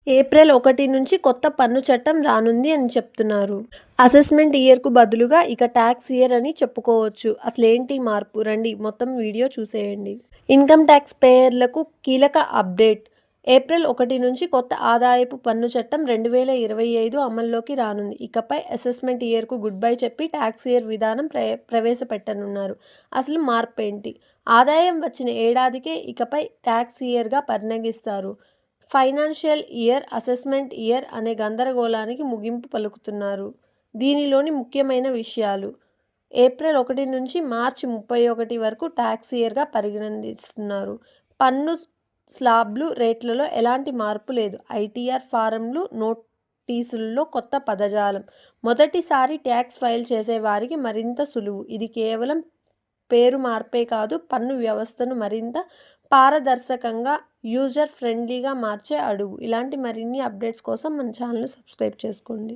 April 1 నుంచి కొత్త పన్ను చట్టం రానుంది అని చెప్తున్నారు. అసెస్మెంట్ ఇయర్‌కు బదులుగా ఇక టాక్స్ ఇయర్ అని చెప్పుకోవచ్చు. అసలేంటి మార్పు? రండి మొత్తం వీడియో చూసేయండి. ఇన్కమ్ టాక్స్ పేయర్లకు కీలక అప్డేట్. ఏప్రిల్ 1 నుంచి కొత్త ఆదాయపు పన్ను చట్టం 2025 అమల్లోకి రానుంది. ఇకపై అసెస్మెంట్ ఇయర్‌కు గుడ్ బై చెప్పి టాక్స్ ఇయర్ విధానం ప్రవేశపెట్టనున్నారు. అసలు మార్పేంటి? ఆదాయం వచ్చిన ఏడాదికే ఇకపై టాక్స్ ఇయర్‌గా పరిగణిస్తారు. ఫైనాన్షియల్ ఇయర్, అసెస్మెంట్ ఇయర్ అనే గందరగోళానికి ముగింపు పలుకుతున్నారు. దీనిలోని ముఖ్యమైన విషయాలు. ఏప్రిల్ 1 నుంచి మార్చి 31 వరకు టాక్స్ ఇయర్‌గా పరిగణిస్తున్నారు. పన్ను స్లాబ్లు, రేట్లలో ఎలాంటి మార్పు లేదు. ఐటీఆర్ ఫారంలు, నోటీసుల్లో కొత్త పదజాలం. మొదటిసారి ట్యాక్స్ ఫైల్ చేసే వారికి మరింత సులువు. ఇది కేవలం పేరు మార్పే కాదు, పన్ను వ్యవస్థను మరింత పారదర్శకంగా, యూజర్ ఫ్రెండ్లీగా మార్చే అడుగు. ఇలాంటి మరిన్ని అప్డేట్స్ కోసం మన ఛానల్‌ని సబ్స్క్రైబ్ చేసుకోండి.